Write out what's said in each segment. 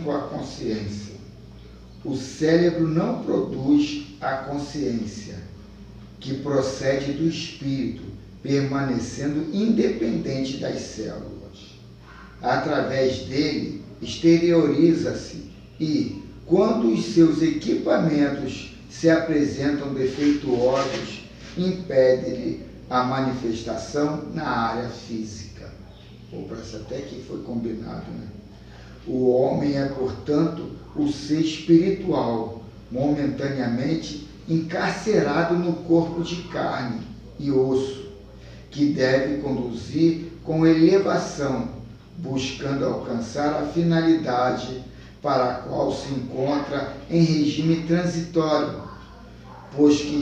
com a consciência. O cérebro não produz a consciência, que procede do espírito, permanecendo independente das células. Através dele, exterioriza-se e, quando os seus equipamentos se apresentam defeituosos, impede-lhe a manifestação na área física. Parece até que foi combinado, né? O homem é, portanto, o ser espiritual, momentaneamente encarcerado no corpo de carne e osso, que deve conduzir com elevação, buscando alcançar a finalidade para a qual se encontra em regime transitório, pois que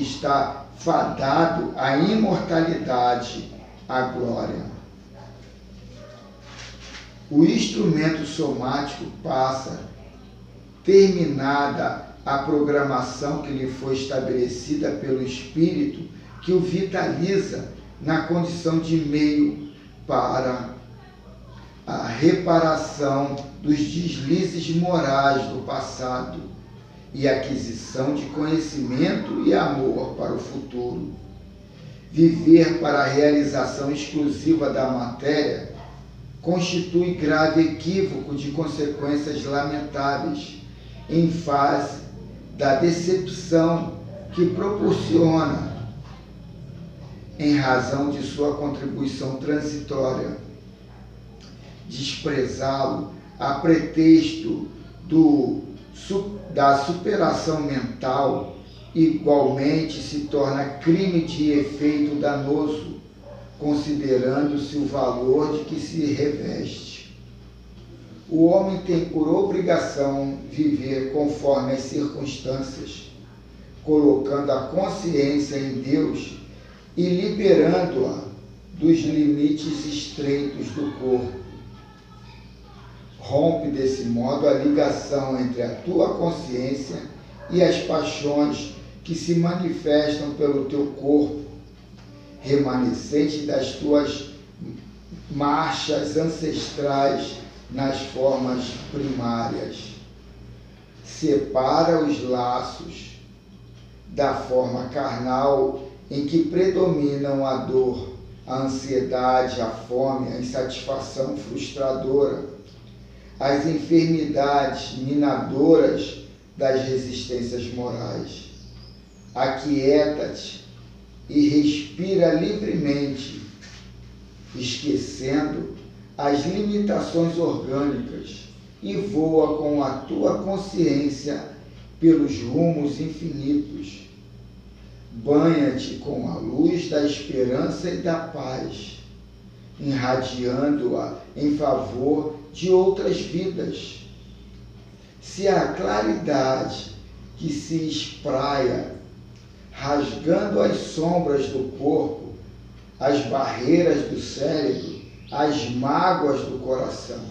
está fadado à imortalidade, à glória. O instrumento somático passa, terminada a programação que lhe foi estabelecida pelo espírito, que o vitaliza na condição de meio para a reparação dos deslizes morais do passado e aquisição de conhecimento e amor para o futuro. Viver para a realização exclusiva da matéria constitui grave equívoco de consequências lamentáveis, em face da decepção que proporciona em razão de sua contribuição transitória. Desprezá-lo a pretexto da superação mental igualmente se torna crime de efeito danoso, considerando-se o valor de que se reveste. O homem tem por obrigação viver conforme as circunstâncias, colocando a consciência em Deus e liberando-a dos limites estreitos do corpo. Rompe desse modo a ligação entre a tua consciência e as paixões que se manifestam pelo teu corpo, remanescente das tuas marchas ancestrais nas formas primárias. Separa os laços da forma carnal em que predominam a dor, a ansiedade, a fome, a insatisfação frustradora, as enfermidades minadoras das resistências morais. Aquieta-te e respira livremente, esquecendo as limitações orgânicas, e voa com a tua consciência pelos rumos infinitos. Banha-te com a luz da esperança e da paz, irradiando-a em favor de outras vidas. Se a claridade que se espraia, rasgando as sombras do corpo, as barreiras do cérebro, as mágoas do coração,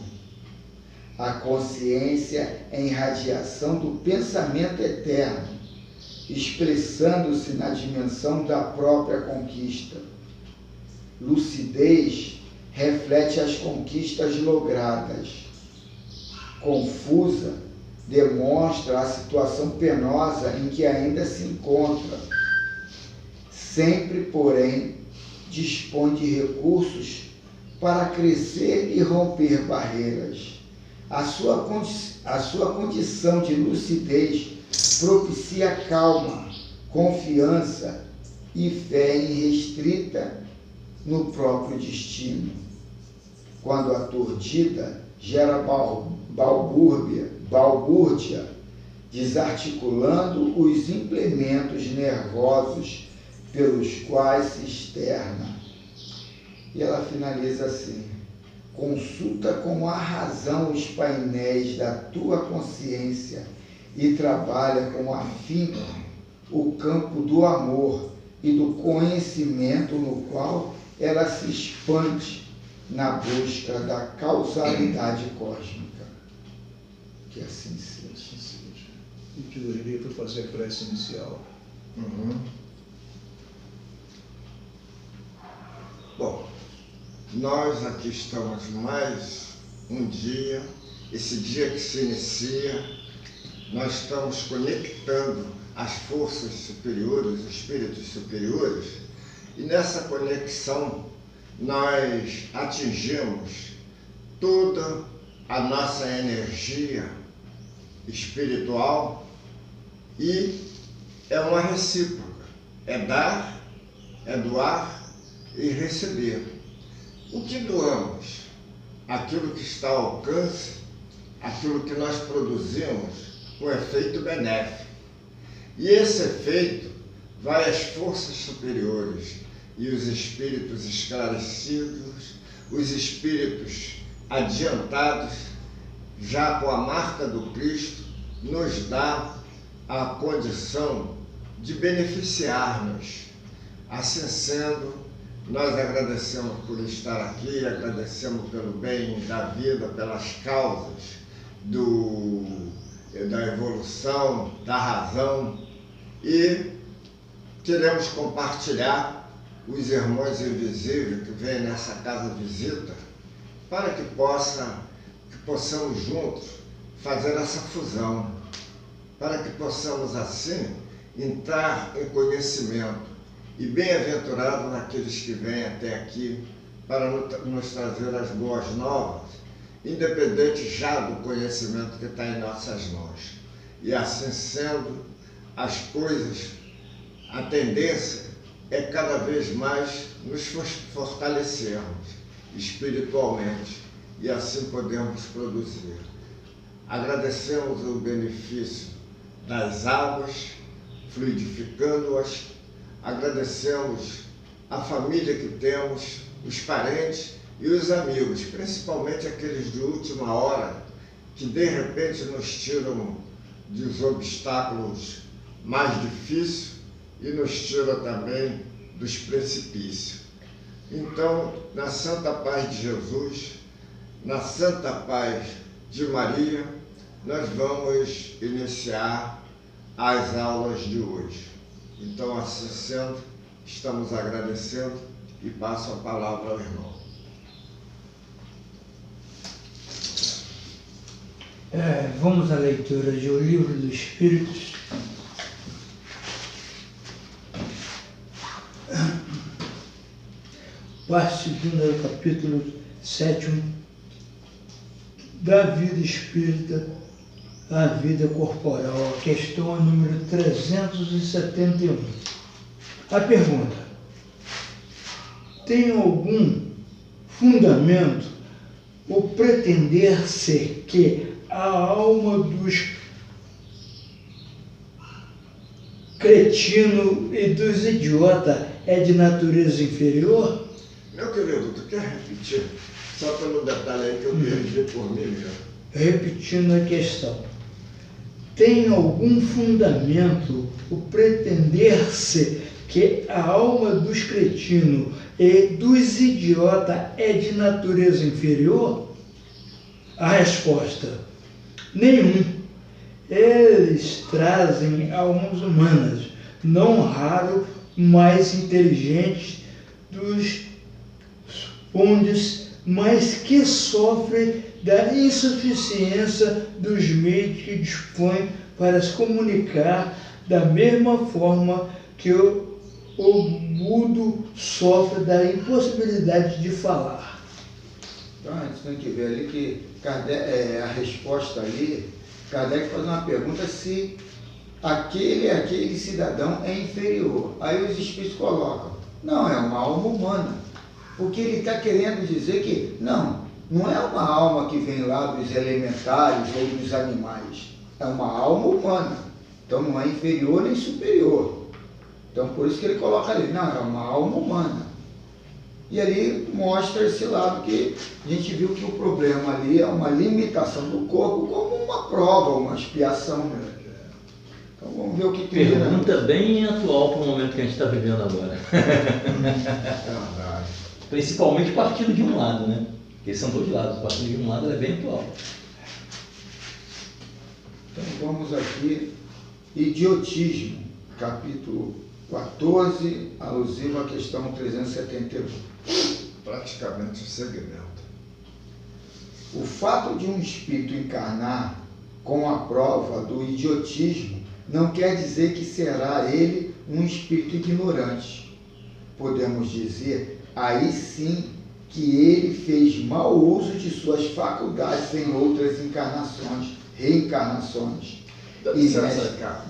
a consciência é irradiação do pensamento eterno, expressando-se na dimensão da própria conquista. Lucidez reflete as conquistas logradas. Confusa, demonstra a situação penosa em que ainda se encontra. Sempre, porém, dispõe de recursos para crescer e romper barreiras. A sua condição de lucidez propicia calma, confiança e fé irrestrita no próprio destino. Quando aturdida, gera balbúrdia, desarticulando os implementos nervosos pelos quais se externa. E ela finaliza assim: consulta com a razão os painéis da tua consciência e trabalha com afinco o campo do amor e do conhecimento no qual ela se expande na busca da causalidade cósmica. Que assim seja. Assim seja. E que deveria fazer a prece inicial. Bom, nós aqui estamos mais um dia, esse dia que se inicia, nós estamos conectando as forças superiores, os espíritos superiores, e nessa conexão nós atingimos toda a nossa energia espiritual e é uma recíproca, é dar, é doar e receber. O que doamos? Aquilo que está ao alcance, aquilo que nós produzimos, o efeito benéfico. E esse efeito vai às forças superiores e os espíritos esclarecidos, os espíritos adiantados, já com a marca do Cristo, nos dá a condição de beneficiar-nos. Assim sendo, nós agradecemos por estar aqui, agradecemos pelo bem da vida, pelas causas da evolução, da razão, e queremos compartilhar os irmãos invisíveis que vêm nessa casa visita, para que possamos juntos fazer essa fusão, para que possamos assim entrar em conhecimento. E bem-aventurado naqueles que vêm até aqui para nos trazer as boas novas, independente já do conhecimento que está em nossas mãos. E assim sendo, as coisas, a tendência é cada vez mais nos fortalecermos espiritualmente e assim podemos produzir. Agradecemos o benefício das águas, fluidificando-as, agradecemos a família que temos, os parentes e os amigos, principalmente aqueles de última hora, que de repente nos tiram dos obstáculos mais difíceis e nos tiram também dos precipícios. Então, na santa paz de Jesus, na santa paz de Maria, nós vamos iniciar as aulas de hoje. Então, assim sendo, estamos agradecendo e passo a palavra ao irmão. Vamos à leitura de O Livro dos Espíritos. Parte 2, capítulo 7, da vida espírita à vida corporal. A questão é número 371. A pergunta: tem algum fundamento o pretender-se que a alma dos cretinos e dos idiotas é de natureza inferior? Meu querido, tu quer repetir? Só pelo detalhe aí que eu perdi por mim mesmo. Repetindo a questão. Tem algum fundamento o pretender-se que a alma dos cretinos e dos idiotas é de natureza inferior? A resposta: nenhum. Eles trazem almas humanas, não raro mais inteligentes dos pondes, mas que sofrem da insuficiência dos meios que dispõem para se comunicar, da mesma forma que o mudo sofre da impossibilidade de falar. Então, a gente tem que ver ali que Kardec, a resposta ali, Kardec faz uma pergunta se aquele cidadão é inferior. Aí os espíritos colocam: não, é uma alma humana. Porque ele está querendo dizer que não é uma alma que vem lá dos elementares ou dos animais. É uma alma humana. Então não é inferior nem superior. Então por isso que ele coloca ali: não, é uma alma humana. E ali mostra esse lado que a gente viu que o problema ali é uma limitação do corpo como uma prova, uma expiação, né? Então vamos ver o que tem. Pergunta bem atual para o momento que a gente está vivendo agora. Principalmente partindo de um lado, né? Porque são dois lados, partindo de um lado ela é bem atual. Então vamos aqui, idiotismo, capítulo 14, alusivo à questão 371. praticamente o segmento. O fato de um espírito encarnar com a prova do idiotismo não quer dizer que será ele um espírito ignorante. Podemos dizer, aí sim, que ele fez mau uso de suas faculdades em outras reencarnações. Licença, cá.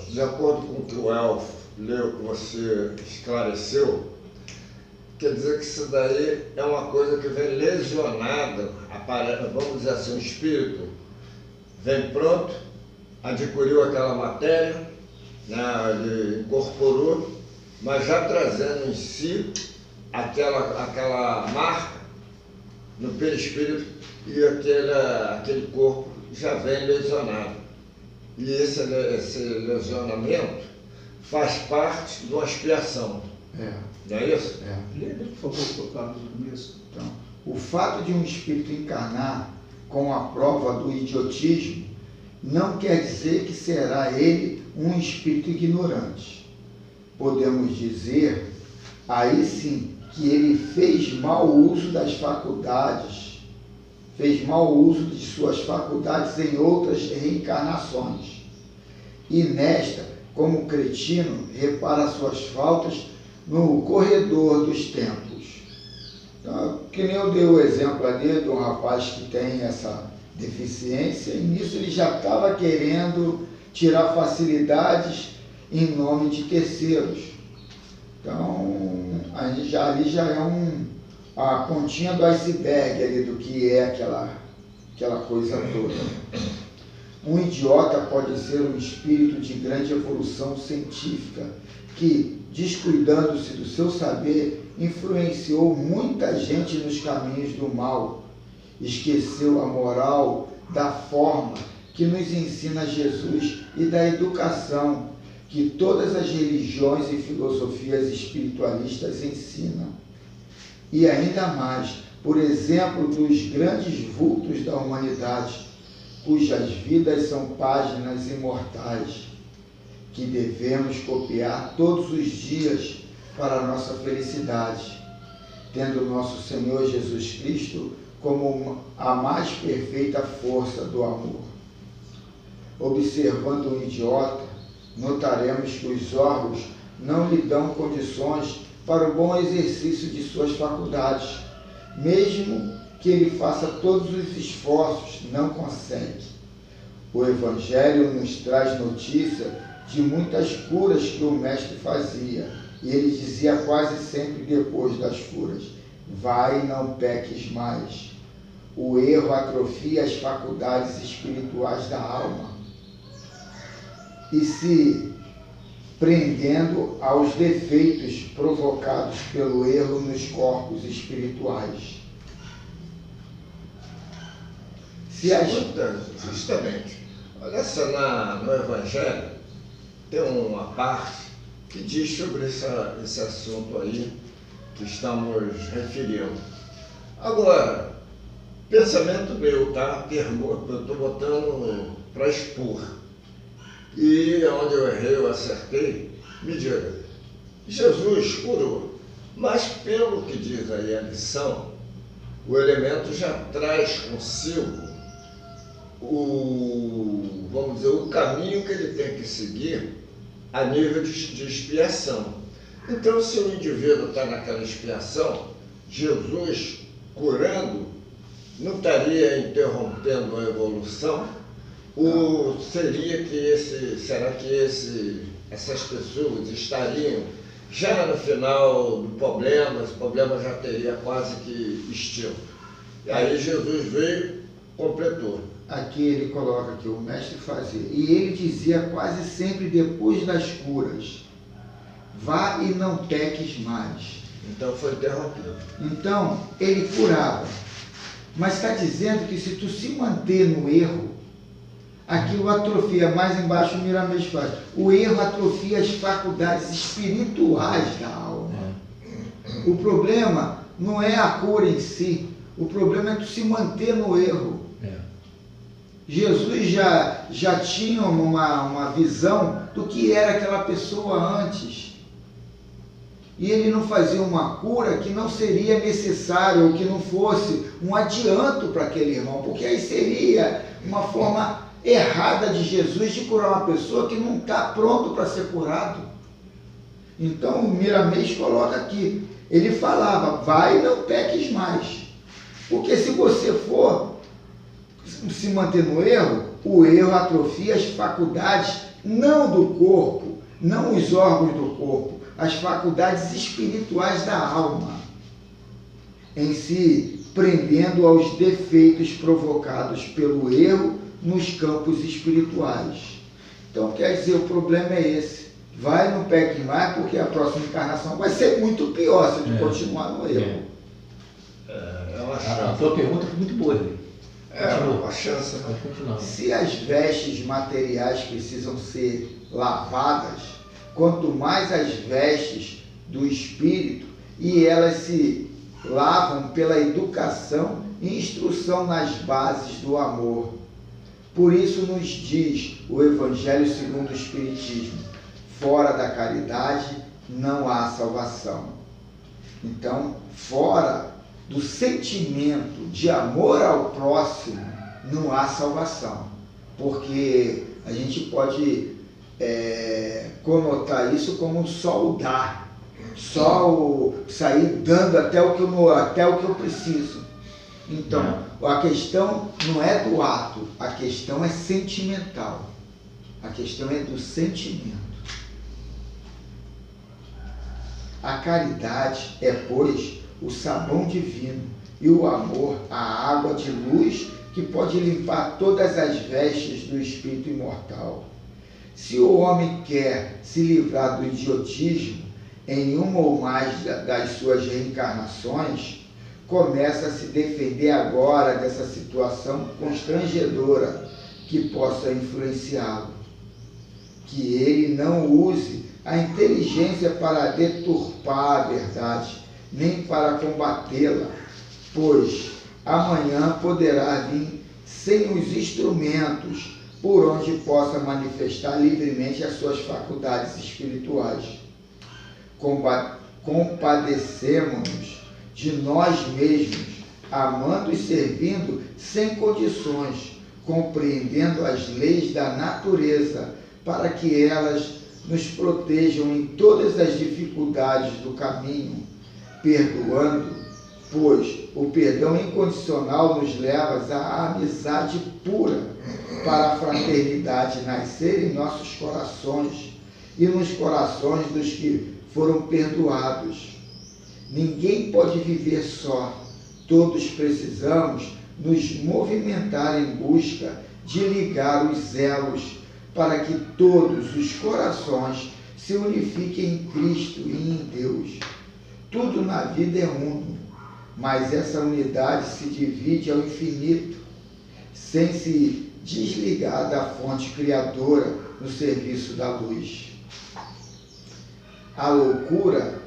De acordo com o que o Elfo leu, que você esclareceu, quer dizer que isso daí é uma coisa que vem lesionada, vamos dizer assim, o espírito vem pronto, adquiriu aquela matéria, né, ele incorporou, mas já trazendo em si aquela marca no perispírito e aquele corpo já vem lesionado. E esse lesionamento faz parte de uma expiação. Não é isso? Lembra, por favor, colocarmos no começo. Então, o fato de um espírito encarnar com a prova do idiotismo não quer dizer que será ele um espírito ignorante. Podemos dizer, aí sim, que ele fez mau uso das faculdades, fez mau uso de suas faculdades em outras reencarnações. E nesta, como cretino, repara suas faltas no corredor dos tempos. Então, que nem eu dei o exemplo ali de um rapaz que tem essa deficiência, e nisso ele já estava querendo tirar facilidades em nome de terceiros. Então, ali já é a pontinha do iceberg ali do que é aquela coisa toda. Um idiota pode ser um espírito de grande evolução científica que, descuidando-se do seu saber, influenciou muita gente nos caminhos do mal, esqueceu a moral da forma que nos ensina Jesus e da educação que todas as religiões e filosofias espiritualistas ensinam. E ainda mais, por exemplo, dos grandes vultos da humanidade, cujas vidas são páginas imortais, que devemos copiar todos os dias para a nossa felicidade, tendo nosso Senhor Jesus Cristo como a mais perfeita força do amor. Observando um idiota, notaremos que os órgãos não lhe dão condições para o bom exercício de suas faculdades. Mesmo que ele faça todos os esforços, não consegue. O Evangelho nos traz notícia de muitas curas que o mestre fazia, e ele dizia quase sempre depois das curas: vai e não peques mais. O erro atrofia as faculdades espirituais da alma, e se prendendo aos defeitos provocados pelo erro nos corpos espirituais. Justamente. Olha só, no Evangelho tem uma parte que diz sobre esse assunto aí que estamos referindo. Agora, pensamento meu, tá? Pergunta, eu estou botando para expor. E onde eu errei, eu acertei, me diga, Jesus curou, mas pelo que diz aí a lição, o elemento já traz consigo vamos dizer, o caminho que ele tem que seguir a nível de expiação. Então, se o indivíduo está naquela expiação, Jesus curando não estaria interrompendo a evolução? Ou seria que será que essas pessoas estariam já no final do problema, esse problema já teria quase que extinto? E aí Jesus veio, completou. Aqui ele coloca que o mestre fazia, e ele dizia quase sempre depois das curas: vá e não peques mais. Então foi interrompido. Então ele curava, mas está dizendo que se tu se manter no erro, aquilo atrofia, mais embaixo o Miramês faz, o erro atrofia as faculdades espirituais da alma. O problema não é a cura em si, o problema é tu se manter no erro. Jesus já tinha uma visão do que era aquela pessoa antes. e ele não fazia uma cura que não seria necessário, ou que não fosse um adianto para aquele irmão, porque aí seria uma forma errada de Jesus de curar uma pessoa que não está pronto para ser curado. Então o Miramês coloca aqui, ele falava, vai e não peques mais, porque se você for se manter no erro, o erro atrofia as faculdades, não do corpo, não os órgãos do corpo, as faculdades espirituais da alma, em si prendendo aos defeitos provocados pelo erro nos campos espirituais. Então quer dizer, o problema é esse, vai não peque mais, porque a próxima encarnação vai ser muito pior se tu continuar no erro. A tua pergunta foi muito boa, Rei. Uma chance. Pode continuar. Se as vestes materiais precisam ser lavadas, quanto mais as vestes do espírito, e elas se lavam pela educação e instrução nas bases do amor. Por isso nos diz o Evangelho segundo o Espiritismo, fora da caridade não há salvação. Então, fora do sentimento de amor ao próximo, não há salvação. Porque a gente pode conotar isso como só o dar, só o sair dando até o que eu preciso. Então, a questão não é do ato, a questão é sentimental. A questão é do sentimento. A caridade é, pois, o sabão divino, e o amor, a água de luz que pode limpar todas as vestes do espírito imortal. Se o homem quer se livrar do idiotismo em uma ou mais das suas reencarnações, começa a se defender agora dessa situação constrangedora que possa influenciá-lo. Que ele não use a inteligência para deturpar a verdade, nem para combatê-la, pois amanhã poderá vir sem os instrumentos por onde possa manifestar livremente as suas faculdades espirituais. Compadecemos-nos de nós mesmos, amando e servindo sem condições, compreendendo as leis da natureza, para que elas nos protejam em todas as dificuldades do caminho, perdoando, pois o perdão incondicional nos leva à amizade pura, para a fraternidade nascer em nossos corações e nos corações dos que foram perdoados. Ninguém pode viver só, todos precisamos nos movimentar em busca de ligar os elos para que todos os corações se unifiquem em Cristo e em Deus. Tudo na vida é uno, mas essa unidade se divide ao infinito, sem se desligar da fonte criadora no serviço da luz. A loucura,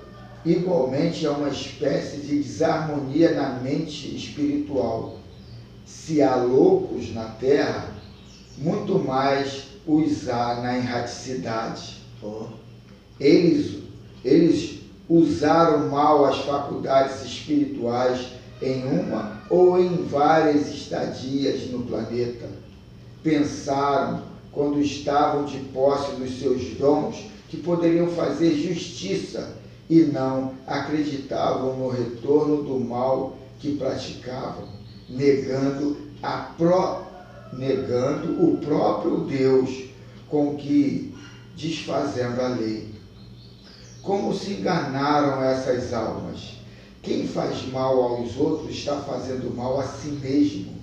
igualmente, é uma espécie de desarmonia na mente espiritual. Se há loucos na terra, muito mais os há na erraticidade. Eles usaram mal as faculdades espirituais em uma ou em várias estadias no planeta. Pensaram, quando estavam de posse dos seus dons, que poderiam fazer justiça e não acreditavam no retorno do mal que praticavam, negando o próprio Deus com que desfazendo a lei. Como se enganaram essas almas? Quem faz mal aos outros está fazendo mal a si mesmo,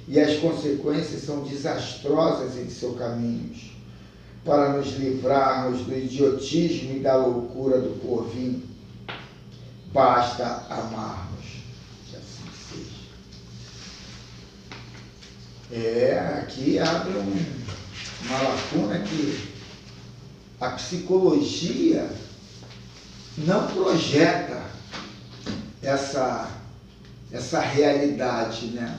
e as consequências são desastrosas em seus caminhos. Para nos livrarmos do idiotismo e da loucura do porvir, basta amarmos. Que assim seja. Aqui abre uma lacuna que a psicologia não projeta essa realidade, né?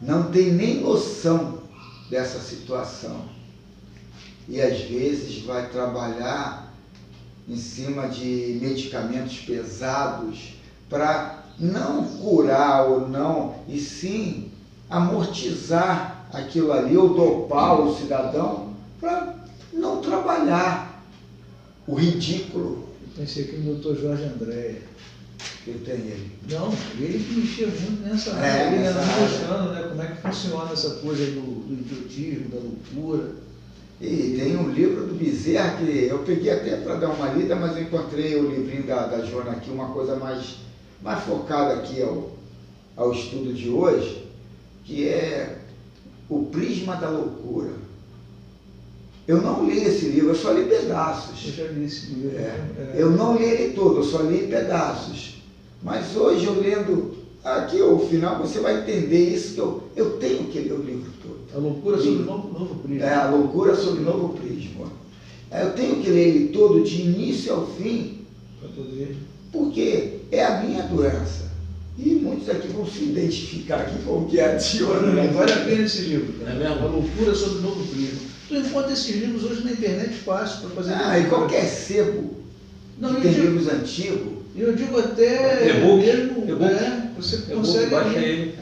Não tem nem noção dessa situação. E às vezes vai trabalhar em cima de medicamentos pesados para não curar ou não, e sim amortizar aquilo ali, ou dopar o cidadão para não trabalhar o ridículo. Eu pensei que o Dr. Jorge Andréia. Que tem ele. Não, ele que mexia muito nessa área, É, ele nessa era área. mostrando, né, como é que funciona essa coisa do idiotismo, da loucura. E tem um livro do Bezerra que eu peguei até para dar uma lida, mas eu encontrei o livrinho da Joana aqui, uma coisa mais focada aqui ao estudo de hoje, que é O Prisma da Loucura. Eu não li esse livro, eu só li pedaços. Eu já li esse livro. Eu não li ele todo, eu só li pedaços. Mas hoje eu lendo aqui o final, você vai entender isso, que eu tenho que ler o livro todo. A loucura sobre o novo prisma. É, a loucura sobre o novo prisma. Eu tenho que ler ele todo, de início ao fim, Para poder. porque é a minha doença. E muitos aqui vão se identificar aqui com o que é a Tiona, né? Vale a pena esse livro, cara. É mesmo? A loucura sobre o novo prisma. Tu encontra esses livros hoje na internet fácil para fazer. E qualquer sebo Não, que eu tem digo- livros antigos, Eu digo até E-book, mesmo, e-book. você Eu consegue. baixa ele.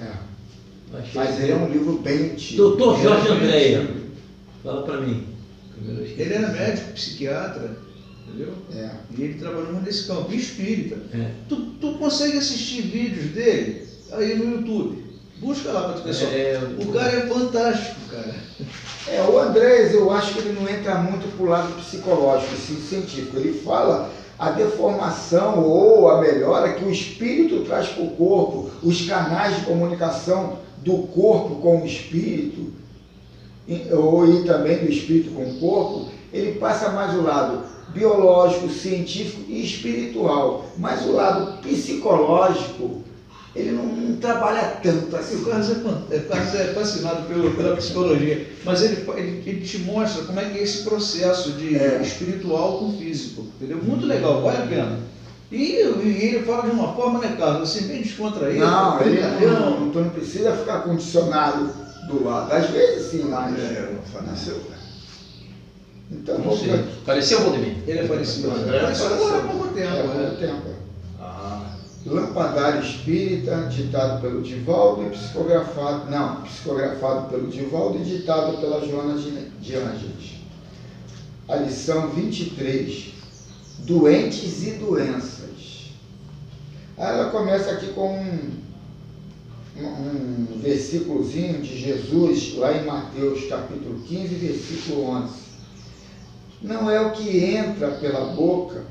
Baixa mas ele. ele é um livro bem antigo. Doutor Jorge Ele é Andréia, antigo. fala para mim. Ele era médico, psiquiatra, entendeu? É. E ele trabalhou nesse campo, e espírita. É. Tu consegue assistir vídeos dele aí no YouTube. Busca lá para tu ver só. O cara é fantástico, cara. O Andrés, eu acho que ele não entra muito para o lado psicológico, sim científico. Ele fala a deformação ou a melhora que o espírito traz para o corpo, os canais de comunicação do corpo com o espírito, e também do espírito com o corpo. Ele passa mais o lado biológico, científico e espiritual, mas o lado psicológico ele não trabalha tanto assim. O Carlos é fascinado pela psicologia, mas ele te mostra como é que é esse processo de espiritual com físico, entendeu? Muito legal, vale a pena. E ele fala de uma forma, né, Carlos, assim, bem descontraído. Não, ele brincalhão. tu não precisa ficar com o dicionário do lado. Às vezes sim, mas... Não faleceu. Então, Não sei. Pareceu, Valdemir? Ele é parecido. André Mas apareceu. agora há pouco tempo, né? tempo. Ah, Lampadário Espírita, ditado pelo Divaldo e psicografado pelo Divaldo e ditado pela Joana de Ângeles. A lição 23, doentes e doenças. Aí ela começa aqui com um versículozinho de Jesus, lá em Mateus capítulo 15, versículo 11. Não é o que entra pela boca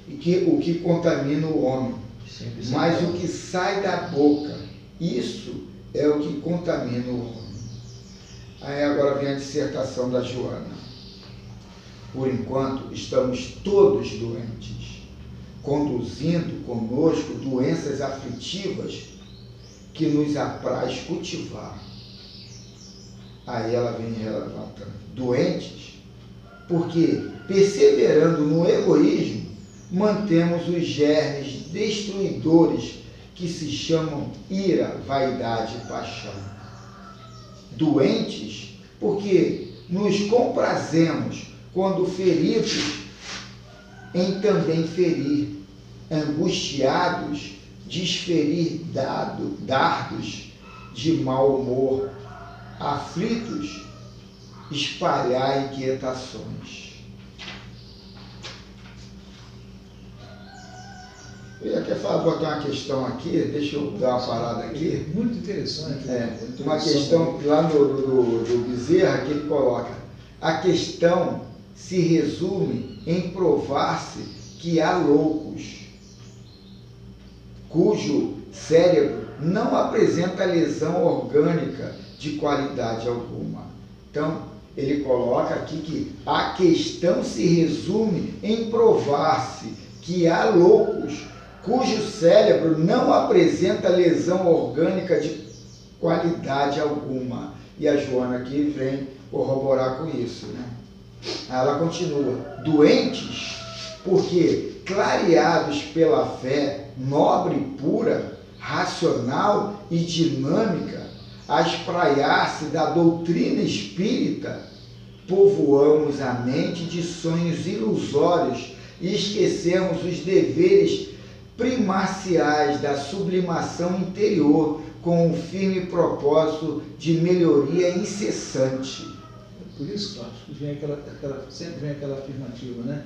o que contamina o homem, mas o que sai da boca, isso é o que contamina o homem. Aí agora vem a dissertação da Joana. Por enquanto, estamos todos doentes, conduzindo conosco doenças aflitivas que nos apraz cultivar. Aí ela vem relatando, doentes, porque perseverando no egoísmo, mantemos os germes destruidores que se chamam ira, vaidade e paixão. Doentes, porque nos comprazemos quando feridos em também ferir, angustiados, desferir dardos de mau humor, aflitos, espalhar inquietações. Eu ia até botar uma questão aqui, deixa eu dar uma parada aqui. Muito interessante. Uma questão lá do Bezerra que ele coloca. A questão se resume em provar-se que há loucos, cujo cérebro não apresenta lesão orgânica de qualidade alguma. Então, ele coloca aqui que a questão se resume em provar-se que há loucos, cujo cérebro não apresenta lesão orgânica de qualidade alguma. E a Joana aqui vem corroborar com isso, né? Ela continua, doentes, porque clareados pela fé nobre e pura, racional e dinâmica, a espraiar-se da doutrina espírita, povoamos a mente de sonhos ilusórios e esquecemos os deveres primaciais da sublimação interior com o firme propósito de melhoria incessante. Por isso, Cláudio, sempre vem aquela afirmativa, né?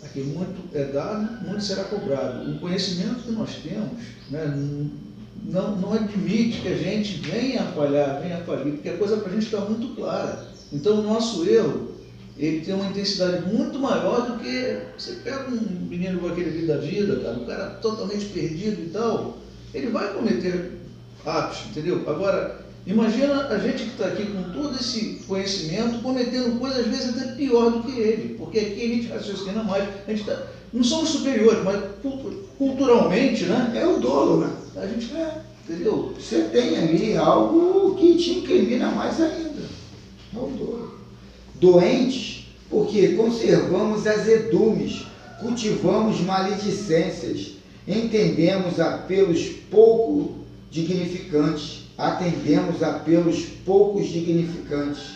Aqui muito é dado, muito será cobrado. O conhecimento que nós temos, né, não admite que a gente venha a falhar, venha a falir, porque a coisa para a gente está muito clara. Então, o nosso erro, ele tem uma intensidade muito maior do que você pega um menino com aquele vida da vida, cara, um cara totalmente perdido e tal, ele vai cometer atos, entendeu? Agora, imagina a gente que está aqui com todo esse conhecimento, cometendo coisas às vezes até pior do que ele, porque aqui a gente raciocina mais, a gente não somos superiores, mas culturalmente, né? É o dolo, né? A gente, entendeu? Você tem ali algo que te incrimina mais ainda. É o dolo. Doentes, porque conservamos azedumes, cultivamos maledicências, entendemos apelos pouco dignificantes, atendemos apelos poucos dignificantes.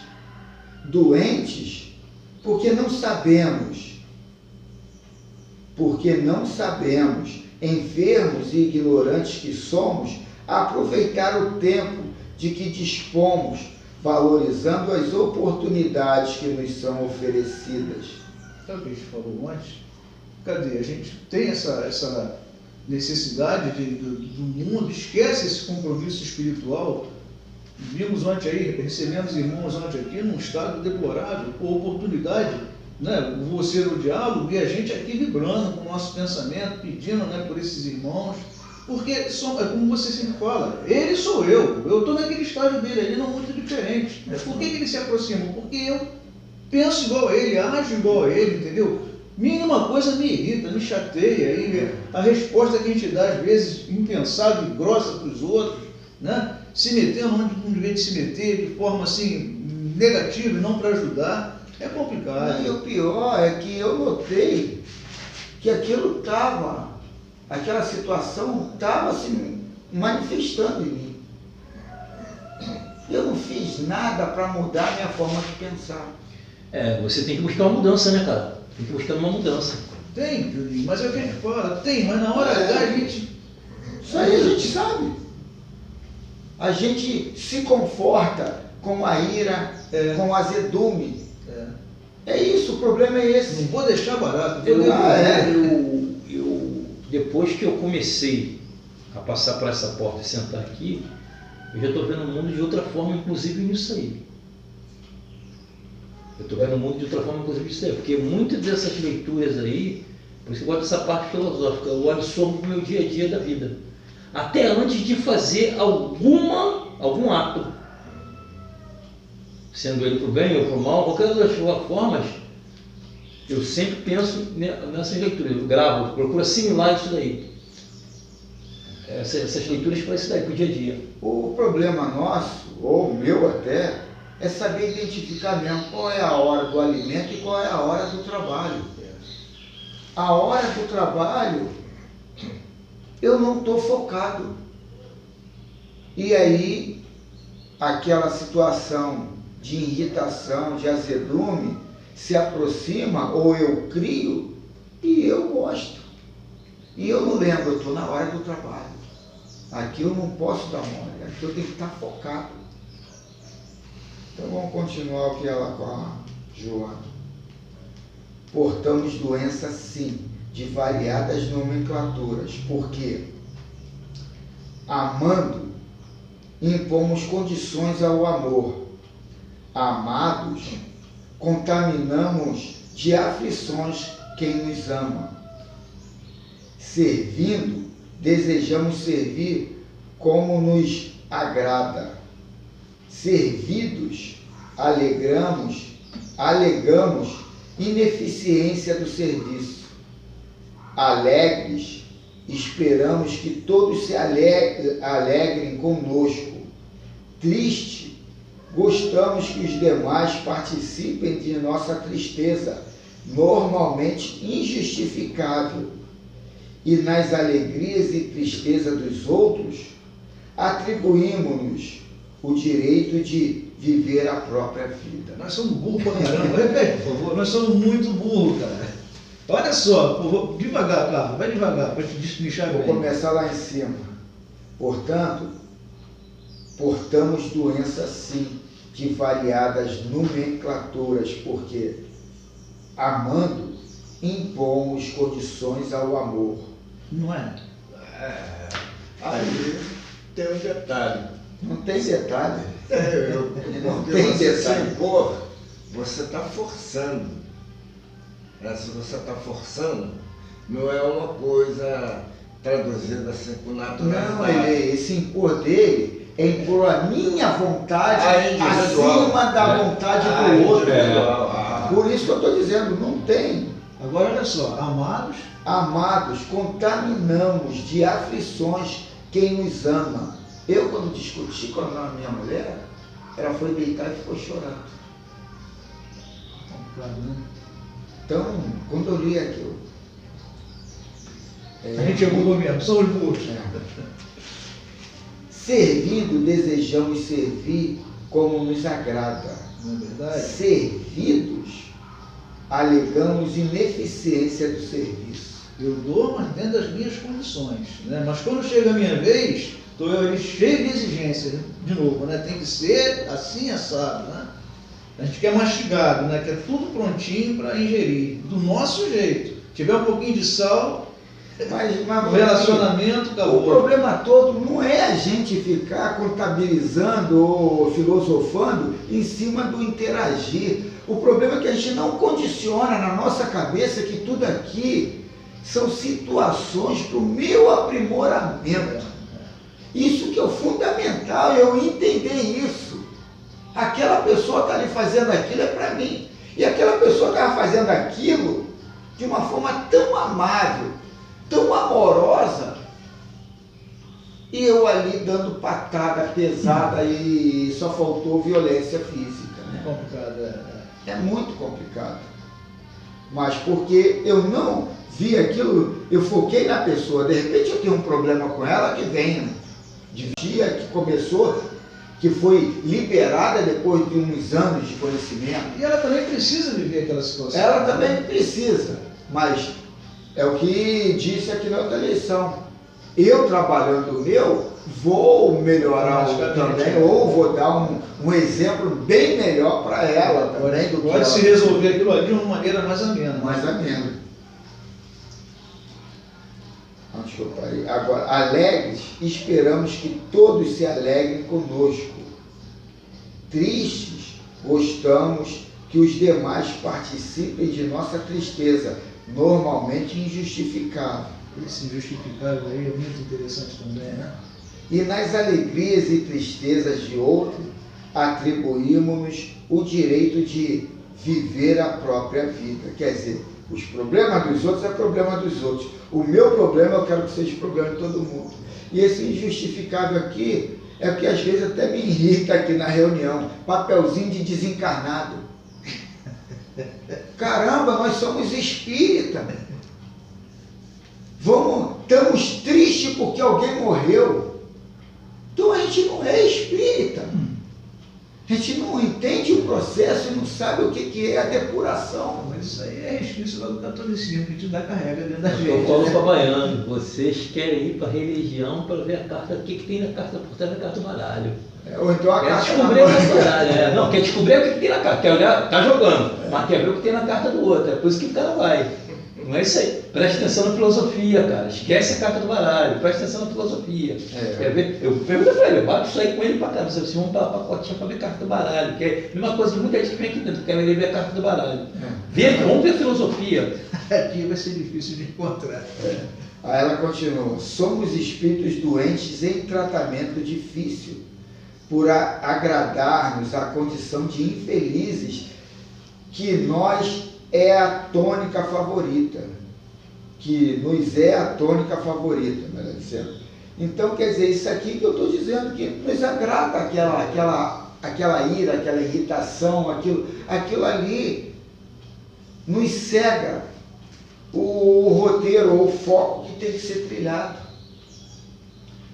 Doentes, porque não sabemos, enfermos e ignorantes que somos, aproveitar o tempo de que dispomos, valorizando as oportunidades que nos são oferecidas. Sabe o que a gente falou antes? Cadê? A gente tem essa necessidade do mundo, esquece esse compromisso espiritual. Vimos ontem aí, recebemos irmãos ontem aqui num estado deplorável, com oportunidade, né? Você no diálogo e a gente aqui vibrando com o nosso pensamento, pedindo, né, por esses irmãos, porque é como você sempre fala, ele sou eu estou naquele estágio dele ali, não muito diferente. Mas por que ele se aproxima? Porque eu penso igual a ele, ajo igual a ele, entendeu? Mínima coisa me irrita, me chateia, e a resposta que a gente dá às vezes impensável e grossa para os outros, né? Se metendo onde não devia se meter, de forma assim negativa e não para ajudar, é complicado. E o pior é que eu notei que aquela situação estava se manifestando em mim. Eu não fiz nada para mudar a minha forma de pensar. Você tem que buscar uma mudança, né, cara? Tem que buscar uma mudança. Tem, Julinho, mas é o que a gente fala, mas na hora H a gente... Isso aí a gente sabe. A gente se conforta com a ira, com o azedume. É isso, o problema é esse. Não vou deixar barato. Depois que eu comecei a passar por essa porta e sentar aqui, eu já estou vendo o mundo de outra forma, inclusive nisso aí. Eu estou vendo o mundo de outra forma, inclusive nisso aí, porque muitas dessas leituras aí, por isso que eu gosto dessa parte filosófica, eu absorvo para o meu dia a dia da vida. Até antes de fazer algum ato, sendo ele para o bem ou para o mal, qualquer das formas, eu sempre penso nessas leituras, eu gravo, procuro assimilar isso daí. Essas leituras para isso daí, para o dia a dia. O problema nosso, ou meu até, é saber identificar mesmo qual é a hora do alimento e qual é a hora do trabalho. A hora do trabalho, eu não estou focado. E aí, aquela situação de irritação, de azedume, se aproxima, ou eu crio, e eu gosto. E eu não lembro, eu estou na hora do trabalho. Aqui eu não posso dar mole, aqui eu tenho que estar focado. Então vamos continuar aqui ela com a Joana. Portamos doença sim, de variadas nomenclaturas, porque amando, impomos condições ao amor. Amados, contaminamos de aflições quem nos ama. Servindo, desejamos servir como nos agrada. Servidos, alegamos ineficiência do serviço. Alegres, esperamos que todos se alegrem conosco. Triste, gostamos que os demais participem de nossa tristeza, normalmente injustificável. E nas alegrias e tristeza dos outros, atribuímos-nos o direito de viver a própria vida. Nós somos burros pra caramba. Repete, por favor. Nós somos muito burros, cara. Olha só, por favor, devagar, Carlos, vai devagar para te destrinchar Vou bem. começar lá em cima. Portanto, portamos doenças sim, de variadas nomenclaturas, porque, amando, impomos condições ao amor. Não é? Aí tem um detalhe. Não tem detalhe. Não Porque tem você detalhe. se impor, você está forçando. Se você está forçando, não é uma coisa traduzida assim com naturalidade. Não, esse impor dele é impor a minha vontade acima da vontade do outro. Por isso que eu estou dizendo, não tem. Agora olha só, amados, Amados, contaminamos de aflições quem nos ama. Eu, quando discuti com a minha mulher, ela foi deitar e ficou chorando. claro, né? Então, quando eu li aquilo... A gente é burro mesmo, somos burros. Servindo, desejamos servir como nos agrada. Não é verdade? Servidos, alegamos ineficiência do serviço. Eu dou, mas dentro das minhas condições, né? Mas quando chega a minha vez, estou eu ali cheio de exigências, de novo, né? Tem que ser assim, assado, né? A gente quer mastigado, né? Quer tudo prontinho para ingerir, do nosso jeito. Tiver um pouquinho de sal, o relacionamento acabou. O problema todo não é a gente ficar contabilizando ou filosofando em cima do interagir. O problema é que a gente não condiciona na nossa cabeça que tudo aqui são situações para o meu aprimoramento. Isso que é o fundamental, eu entender isso. Aquela pessoa está ali fazendo aquilo é para mim. E aquela pessoa estava fazendo aquilo de uma forma tão amável, tão amorosa, e eu ali dando patada pesada e só faltou violência física. É complicado, É muito complicado. Mas porque eu não vi aquilo, eu foquei na pessoa, de repente eu tenho um problema com ela que vem de dia que começou, que foi liberada depois de uns anos de conhecimento. E ela também precisa viver aquela situação. Ela também precisa, mas é o que disse aqui na outra lição. Eu trabalhando o meu, vou melhorar também, ou vou dar um exemplo bem melhor para ela também. Do pode se resolver aquilo ali de uma maneira mais amena. Mais amena. Onde que eu parei? Agora, alegres, esperamos que todos se alegrem conosco. Tristes, gostamos que os demais participem de nossa tristeza, normalmente injustificável. Esse injustificável aí é muito interessante também, né? E nas alegrias e tristezas de outro, atribuímos o direito de viver a própria vida. Quer dizer, os problemas dos outros é problema dos outros. O meu problema eu quero que seja problema de todo mundo. E esse injustificável aqui é o que às vezes até me irrita aqui na reunião. Papelzinho de desencarnado. Caramba, nós somos espírita. Estamos tristes porque alguém morreu. Então a gente não é espírita. A gente não entende o processo e não sabe o que é a depuração. Mas isso aí é resquício lá do catolicismo, que a gente dá carrega dentro da gente. Eu falo para baiano, vocês querem ir para a religião para ver a carta, o que tem na carta por trás da carta do baralho. Ou então a Quer carta descobrir a carta do baralho, Não, quer descobrir o que tem na carta, quer olhar, tá jogando, mas quer ver o que tem na carta do outro, é por isso que o cara vai. Não é isso aí. Presta atenção na filosofia, cara. Esquece a carta do baralho. Presta atenção na filosofia. Quer ver? Eu pergunto pra ele, eu bato isso aí com ele pra cá. Vocês vão para pacotinha pra ver a carta do baralho. Que é a mesma coisa de muita gente que vem aqui dentro. Quer ver a carta do baralho. Vamos ver a filosofia. Aqui vai ser difícil de encontrar. Aí ela continua. Somos espíritos doentes em tratamento difícil, por agradar-nos à condição de infelizes que nós é a tônica favorita, que nos é a tônica favorita, melhor dizendo. Então, quer dizer, isso aqui que eu estou dizendo, que nos agrada aquela ira, aquela irritação, aquilo ali nos cega o roteiro ou o foco que tem que ser trilhado.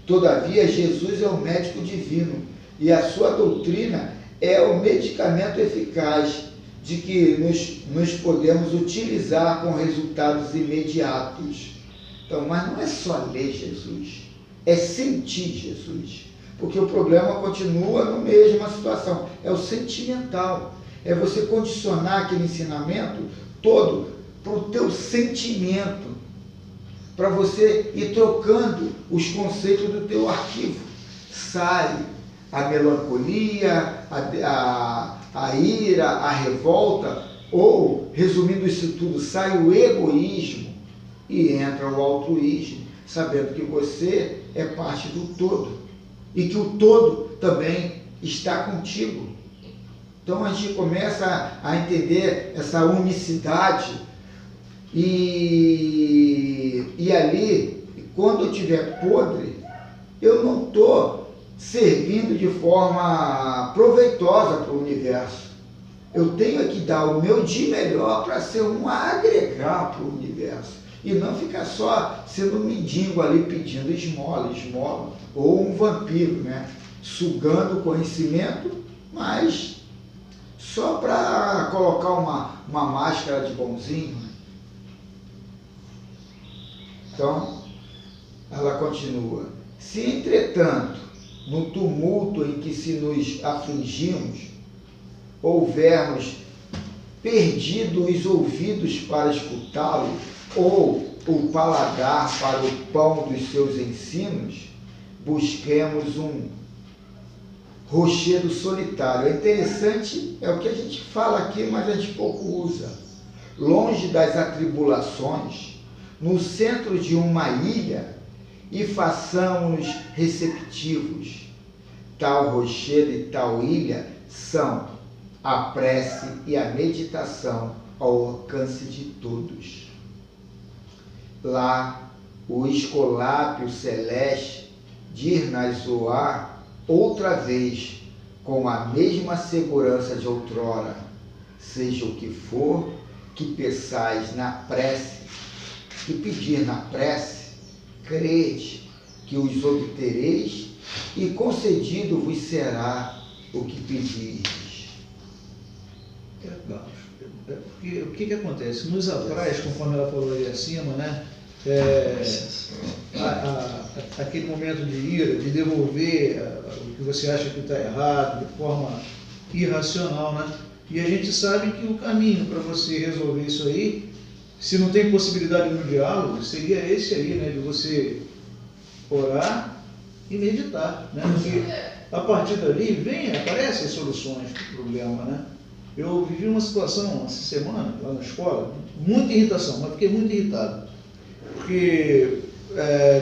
Todavia, Jesus é o médico divino e a sua doutrina é o medicamento eficaz de que nos podemos utilizar com resultados imediatos. Então, mas não é só ler Jesus, é sentir Jesus. Porque o problema continua na mesma situação, é o sentimental. É você condicionar aquele ensinamento todo para o teu sentimento, para você ir trocando os conceitos do teu arquivo. Sai a melancolia, a ira, a revolta, ou, resumindo isso tudo, sai o egoísmo e entra o altruísmo, sabendo que você é parte do todo e que o todo também está contigo. Então a gente começa a entender essa unicidade e ali, quando eu estiver podre, eu não estou servindo de forma proveitosa para o universo. Eu tenho que dar o meu de melhor para ser um agregar para o universo. E não ficar só sendo um mendigo ali pedindo esmola, ou um vampiro, né? Sugando o conhecimento, mas só para colocar uma máscara de bonzinho. Então, ela continua. Se, entretanto, no tumulto em que se nos afligimos, houvermos perdido os ouvidos para escutá-lo, ou o paladar para o pão dos seus ensinos, busquemos um rochedo solitário. É interessante, é o que a gente fala aqui, mas a gente pouco usa. Longe das atribulações, no centro de uma ilha, e façamos-nos receptivos. Tal rochedo e tal ilha são a prece e a meditação ao alcance de todos. Lá, o escolápio celeste dir-nas zoar outra vez, com a mesma segurança de outrora, seja o que for que peçais na prece, que pedir na prece, crede que os obtereis e concedido vos será o que pedirdes. Porque o que acontece? Nos apraz, conforme ela falou ali acima, né? Aquele momento de ira, de devolver o que você acha que está errado, de forma irracional, né? E a gente sabe que o caminho para você resolver isso aí, se não tem possibilidade no diálogo, seria esse aí, né? De você orar e meditar, né? Porque a partir dali aparecem as soluções para o problema, né? Eu vivi uma situação essa semana, lá na escola, muita irritação, mas fiquei muito irritado. Porque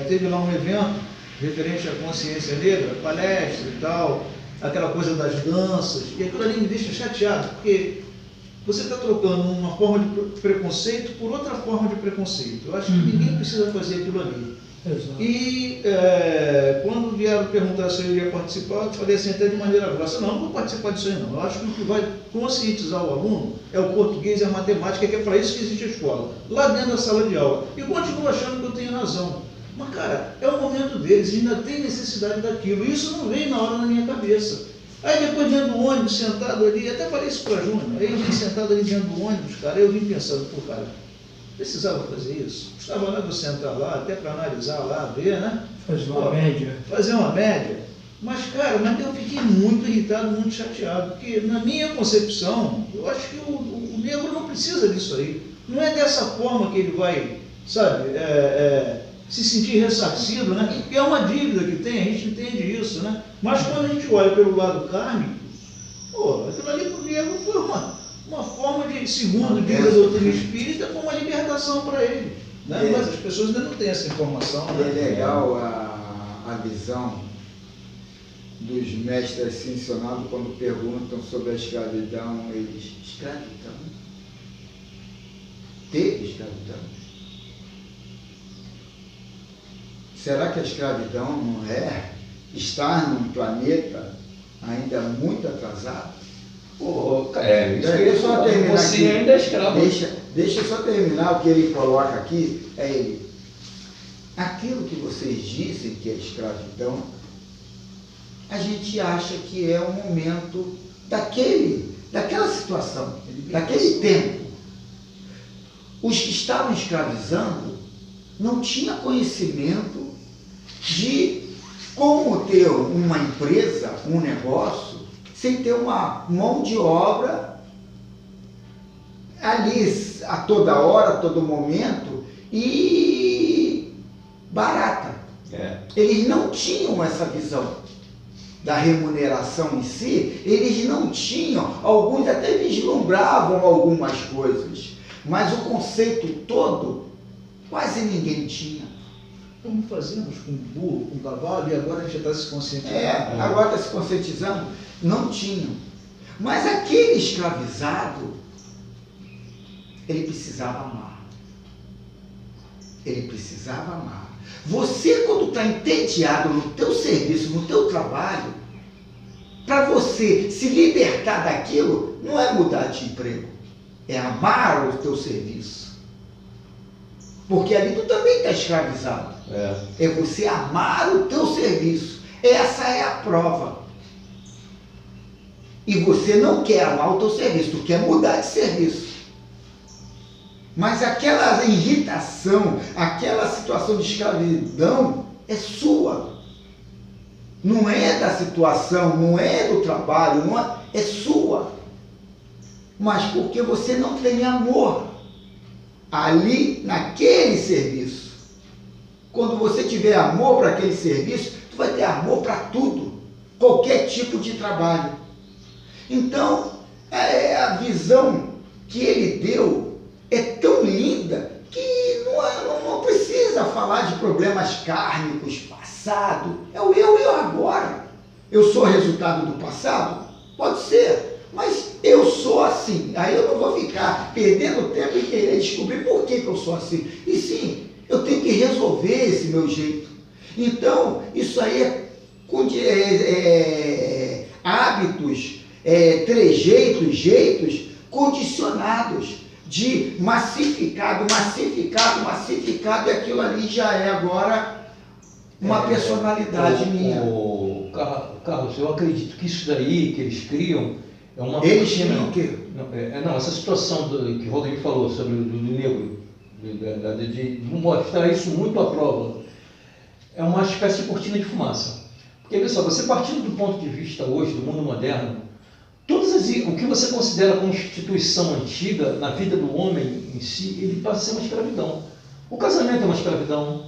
teve lá um evento referente à consciência negra, palestra e tal, aquela coisa das danças, e aquilo ali me deixa chateado, porque você está trocando uma forma de preconceito por outra forma de preconceito. Eu acho que ninguém precisa fazer aquilo ali. Exato. E quando vieram perguntar se eu ia participar, eu falei assim, até de maneira grossa, não vou participar disso aí não. Eu acho que o que vai conscientizar o aluno é o português e a matemática, que é para isso que existe a escola, lá dentro da sala de aula. E continuo achando que eu tenho razão. Mas, cara, é o momento deles, ainda tem necessidade daquilo. Isso não vem na hora na minha cabeça. Aí depois dentro do ônibus, sentado ali, até falei isso para a Júnior, aí eu vim sentado ali dentro do ônibus, cara, eu vim pensando, pô, cara, precisava fazer isso? Estava lá, vou sentar lá, até para analisar lá, ver, né? Fazer uma média. Fazer uma média. Mas, cara, eu fiquei muito irritado, muito chateado, porque na minha concepção, eu acho que o negro não precisa disso aí. Não é dessa forma que ele vai, sabe, se sentir ressarcido, né? Porque é uma dívida que tem, a gente entende isso, né? Mas quando a gente olha pelo lado kármico, pô, aquilo ali pro negro foi uma forma de, segundo diz a doutrina espírita, foi uma libertação para ele. Né? Mas as pessoas ainda não têm essa informação. Né? É legal a visão dos mestres ascensionados quando perguntam sobre a escravidão. Eles, escravidão? Teve escravidão? Será que a escravidão não é estar num planeta ainda muito atrasado? Deixa só terminar você aqui. Ainda é escravo. Deixa eu só terminar o que ele coloca aqui. Aquilo que vocês dizem que é escravidão, a gente acha que é um momento daquela situação, daquele tempo. Os que estavam escravizando não tinham conhecimento de como ter uma empresa, um negócio, sem ter uma mão de obra ali a toda hora, a todo momento e barata. Eles não tinham essa visão da remuneração em si, eles não tinham, alguns até vislumbravam algumas coisas, mas o conceito todo quase ninguém tinha. Como fazemos com burro, com cavalo, e agora a gente já está se conscientizando. Agora está se conscientizando, não tinham. Mas aquele escravizado, ele precisava amar. Ele precisava amar. Você, quando está entediado no teu serviço, no teu trabalho, para você se libertar daquilo, não é mudar de emprego, é amar o teu serviço. Porque ali tu também está escravizado. É você amar o teu serviço. Essa é a prova. E você não quer amar o teu serviço, tu quer mudar de serviço. Mas aquela irritação, aquela situação de escravidão é sua. Não é da situação, não é do trabalho, é sua. Mas porque você não tem amor ali naquele serviço. Quando você tiver amor para aquele serviço, tu vai ter amor para tudo, qualquer tipo de trabalho. Então, a visão que ele deu é tão linda que não precisa falar de problemas kármicos, passado. É o eu e o agora. Eu sou resultado do passado? Pode ser, mas eu sou assim. Aí eu não vou ficar perdendo tempo em querer descobrir por que eu sou assim. E sim, eu tenho que resolver esse meu jeito. Então, isso aí é hábitos, trejeitos, jeitos condicionados de massificado, e aquilo ali já é agora uma personalidade minha. Carlos, eu acredito que isso daí que eles criam é uma... Eles criam o quê? Não, essa situação que o Rodrigo falou sobre o do negro, de mostrar isso muito à prova, é uma espécie de cortina de fumaça. Porque, pessoal, você partindo do ponto de vista hoje do mundo moderno, o que você considera como instituição antiga na vida do homem em si, ele passa a ser uma escravidão. O casamento é uma escravidão.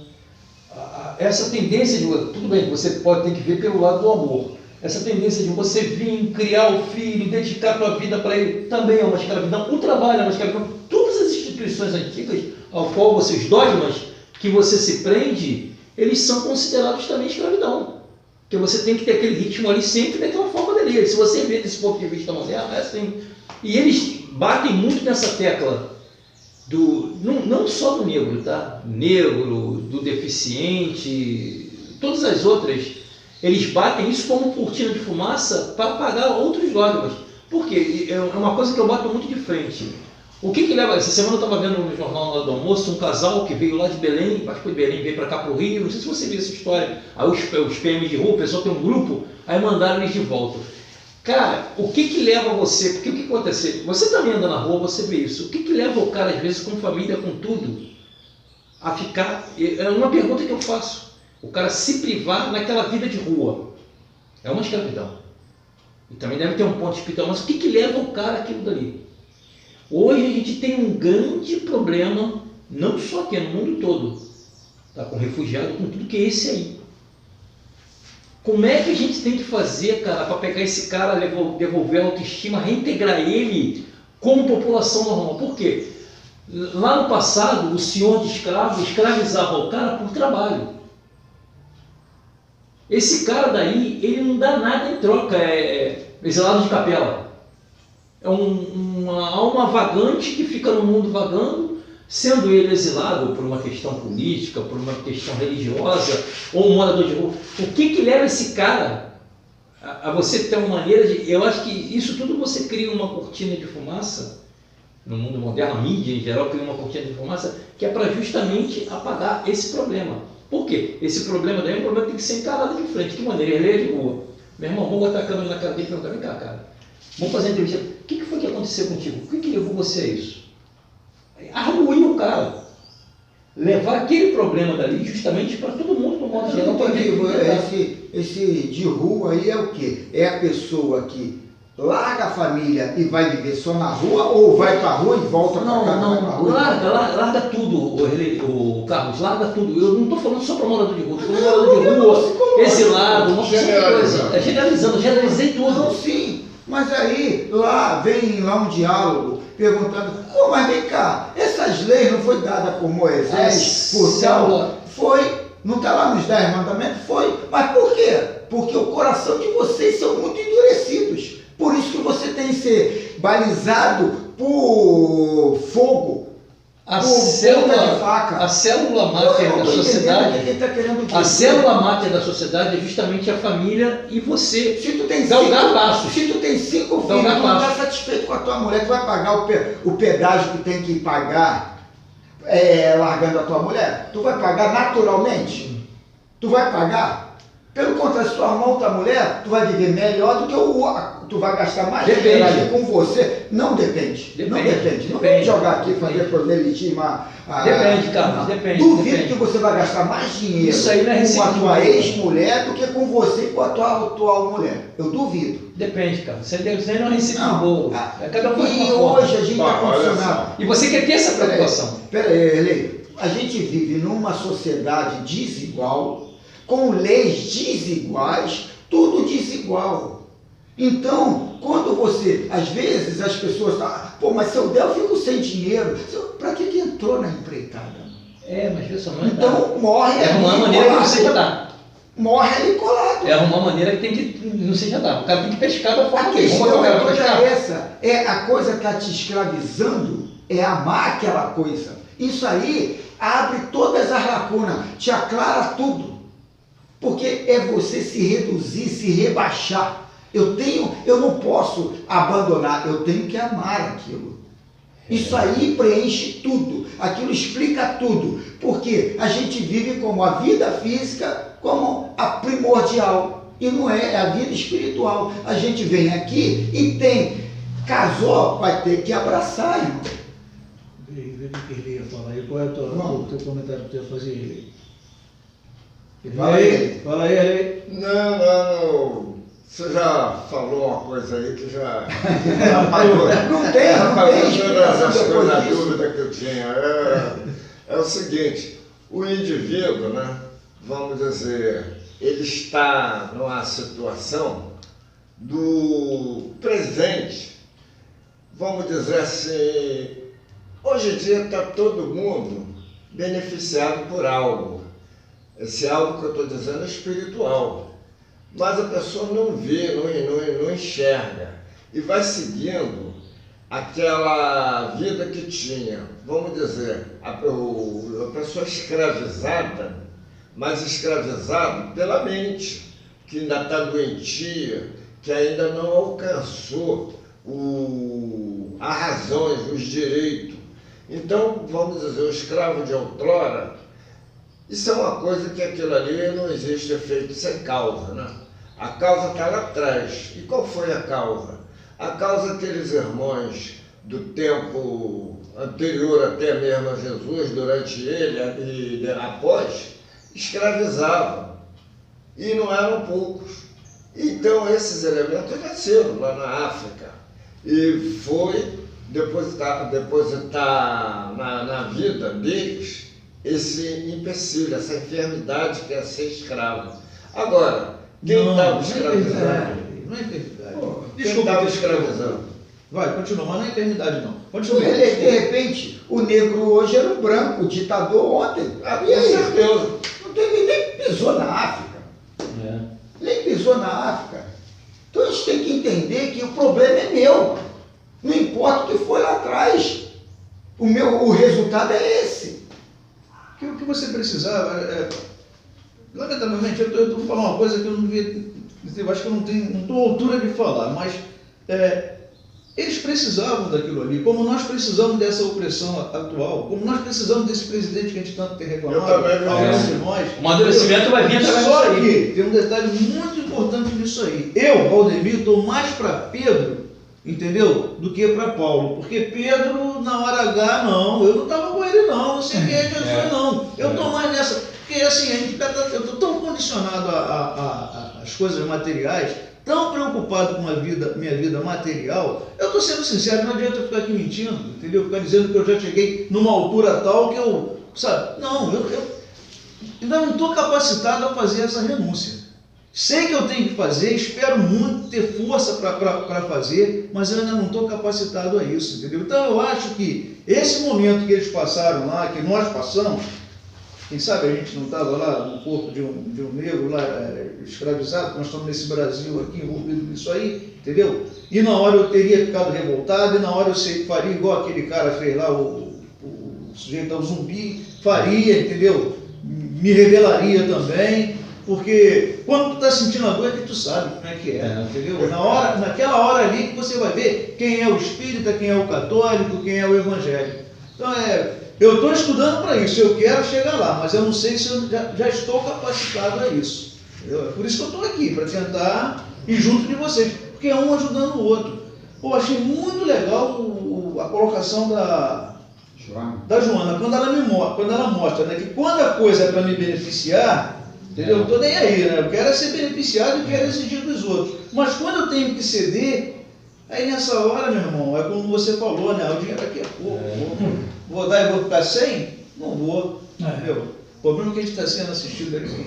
Essa tendência de... Tudo bem, você ter que ver pelo lado do amor. Essa tendência de você vir, criar o filho, dedicar a tua vida para ele, também é uma escravidão. O trabalho é uma escravidão. Todas as instituições antigas, ao qual os dogmas que você se prende, eles são considerados também escravidão. Porque você tem que ter aquele ritmo ali sempre daquela forma dele. Se você vê desse ponto de vista moderno, é assim. E eles batem muito nessa tecla não só do negro, tá? Negro, do deficiente, todas as outras, eles batem isso como cortina de fumaça para apagar outros dogmas. Por quê? É uma coisa que eu bato muito de frente. O que leva... Essa semana eu estava vendo no jornal lá do almoço um casal que veio lá de Belém, acho que foi de Belém, veio para cá para o Rio, não sei se você viu essa história. Aí os PM de rua, o pessoal tem um grupo, aí mandaram eles de volta. Cara, o que leva você... Porque o que acontece? Você também anda na rua, você vê isso. O que leva o cara, às vezes, com família, com tudo, a ficar... É uma pergunta que eu faço. O cara se privar naquela vida de rua. É uma escravidão. E também deve ter um ponto espiritual. Mas o que leva o cara àquilo dali? Hoje a gente tem um grande problema, não só aqui, no mundo todo, tá? Com refugiado, com tudo que é esse aí. Como é que a gente tem que fazer, cara, para pegar esse cara, devolver a autoestima, reintegrar ele como população normal? Por quê? Lá no passado, o senhor de escravo escravizava o cara por trabalho. Esse cara daí, ele não dá nada em troca, é exilado de capela. É uma alma vagante que fica no mundo vagando, sendo ele exilado por uma questão política, por uma questão religiosa, ou um morador de rua. O que leva esse cara a você ter uma maneira de... Eu acho que isso tudo você cria uma cortina de fumaça, no mundo moderno, a mídia em geral cria uma cortina de fumaça, que é para justamente apagar esse problema. Por quê? Esse problema daí é um problema que tem que ser encarado de frente. Que maneira? Ele é de rua. Meu irmão, vou botar a câmera na cara dele e perguntar, vem cá, cara. Vamos fazer a entrevista. O que foi que aconteceu contigo? O que levou você a isso? Arruir o cara. Levar aquele problema dali justamente para todo mundo, no modo geral. Esse de rua aí é o quê? É a pessoa que larga a família e vai viver só na rua ou vai para a rua e volta para casa? Não, larga tudo, o Carlos, larga tudo. Eu não estou falando só para morador de rua, estou falando morador de rua, exilado, uma porção de coisa. Generalizei tudo. Não, sim, mas aí vem lá um diálogo perguntando, mas vem cá, essas leis não foi dada por Moisés, por tal? Foi, não está lá nos 10 mandamentos? Foi, mas por quê? Porque o coração de vocês são muito endurecidos. Por isso que você tem que ser balizado por fogo, a por ponta de faca. A célula máter da sociedade. A célula máter da sociedade é justamente a família e você. Se tu tem galgar passos. Se tu tem 5 filhos, tu não está satisfeito com a tua mulher, tu vai pagar o pedágio que tem que pagar largando a tua mulher? Tu vai pagar naturalmente? Tu vai pagar? Pelo contrário, se tu arrumar outra mulher, tu vai viver melhor do que tu vai gastar mais dinheiro ali com você. Não depende. Não vamos jogar aqui, fazer proselitismo. Depende, Carlos, depende. Duvido que você vai gastar mais dinheiro com a tua ex-mulher do que com você e com a tua atual mulher. Eu duvido. Depende, cara. Isso aí não é receita de bolo. Cada um faz E uma hoje forma. a gente está condicionado. E você quer ter essa preocupação. Pera aí, Erlei. A gente vive numa sociedade desigual, com leis desiguais, tudo desigual. Então, quando você, às vezes as pessoas falam, mas seu Del, eu fico sem dinheiro. Para que entrou na empreitada? Mas pessoal, não então morre ali. É uma maneira que não seja dar. Morre ali colado. É uma maneira que tem que não seja dar. O cara tem que pescar da forma que a coisa que está te escravizando é amar aquela coisa. Isso aí abre todas as lacunas, te aclara tudo. Porque é você se reduzir, se rebaixar. Eu não posso abandonar, eu tenho que amar aquilo. Isso aí preenche tudo, aquilo explica tudo. Porque a gente vive como a vida física, como a primordial. E não é a vida espiritual. A gente vem aqui e casou, vai ter que abraçar, irmão. Vê o que ele ia falar aí. Qual é o teu comentário que tu ia fazer? Fala aí. Não. Você já falou uma coisa aí que já não tem explicação depois disso. A dúvida que eu tinha é o seguinte, o indivíduo, né, vamos dizer, ele está numa situação do presente, vamos dizer assim, hoje em dia está todo mundo beneficiado por algo. Esse algo que eu estou dizendo é espiritual. Mas a pessoa não vê, não enxerga e vai seguindo aquela vida que tinha, vamos dizer, a pessoa escravizada, mas escravizada pela mente, que ainda está doentia, que ainda não alcançou a razão, os direitos. Então, vamos dizer, o escravo de outrora, isso é uma coisa que aquilo ali não existe efeito sem causa, né? A causa está lá atrás. E qual foi a causa? A causa aqueles irmãos do tempo anterior até mesmo a Jesus, durante ele e após, escravizavam. E não eram poucos. Então esses elementos nasceram lá na África. E foi depositar na vida deles esse empecilho, essa enfermidade que é ser escravo. Agora, quem estava escravizando? Não é enfermidade. Quem estava escravizando? Vai, continua, mas não é enfermidade não. Continua. De repente, o negro hoje era o branco, o ditador ontem. E aí, certeza. Não teve, nem pisou na África. Nem pisou na África. Então a gente tem que entender que o problema é meu. Não importa o que foi lá atrás. O resultado é esse. O que você precisava, lamentavelmente, eu vou falar uma coisa que eu não devia, eu acho que eu não estou à altura de falar, mas eles precisavam daquilo ali, como nós precisamos dessa opressão atual, como nós precisamos desse presidente que a gente tanto tem reclamado. Eu também de nós. O amadurecimento vai vir através Só disso aí. que tem um detalhe muito importante nisso aí. Eu, Valdemir, estou mais para Pedro entendeu? Do que para Paulo. Porque Pedro, na hora H, não, eu não estava com ele não sei quem é Jesus não. Eu estou mais nessa, porque assim, eu estou tão condicionado às coisas materiais, tão preocupado com minha vida material, eu estou sendo sincero, não adianta eu ficar aqui mentindo, entendeu? Ficar dizendo que eu já cheguei numa altura tal que eu, sabe, não, eu ainda não estou capacitado a fazer essa renúncia. Sei que eu tenho que fazer, espero muito ter força para fazer, mas eu ainda não estou capacitado a isso, entendeu? Então eu acho que esse momento que eles passaram lá, que nós passamos, quem sabe a gente não estava lá no corpo de um negro lá escravizado, nós estamos nesse Brasil aqui envolvido nisso aí, entendeu? E na hora eu teria ficado revoltado, e na hora eu faria igual aquele cara fez lá, o sujeito ao zumbi, faria, entendeu? Me rebelaria também, porque quando tu está sentindo a dor é que tu sabe como é que é, entendeu? Naquela hora ali que você vai ver quem é o espírita, quem é o católico, quem é o evangélico. Então eu estou estudando para isso, eu quero chegar lá, mas eu não sei se eu já estou capacitado a isso. Entendeu? É por isso que eu estou aqui, para tentar ir junto de vocês, porque é um ajudando o outro. Pô, achei muito legal a colocação da Joana, quando ela mostra, né, que quando a coisa é para me beneficiar, entendeu? Eu não estou nem aí, né? Eu quero ser beneficiado e quero exigir dos outros. Mas quando eu tenho que ceder, aí nessa hora, meu irmão, é como você falou, né? O dinheiro aqui é pouco. Vou dar e vou ficar sem? Não vou. Entendeu? O problema é que a gente está sendo assistido aqui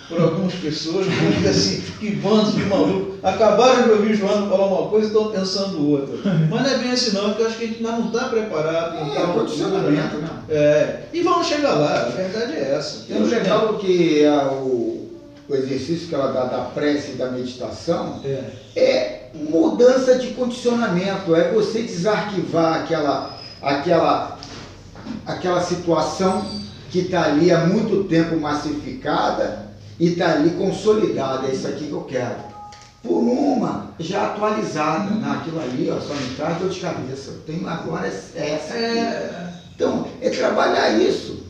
por algumas pessoas, que assim, que bando de maluco. Acabaram de ouvir Joana falar uma coisa e estão pensando outra. Mas não é bem assim não, porque eu acho que a gente ainda não está preparado. É condicionamento, né? E vamos chegar lá, a verdade é essa. É legal que o exercício que ela dá da prece e da meditação é mudança de condicionamento, é você desarquivar aquela situação que está ali há muito tempo massificada e está ali consolidada, é isso aqui que eu quero. Por uma já atualizada, naquilo ali, ó, só me traz dor de cabeça. Eu tenho agora essa aqui. Então, é trabalhar isso.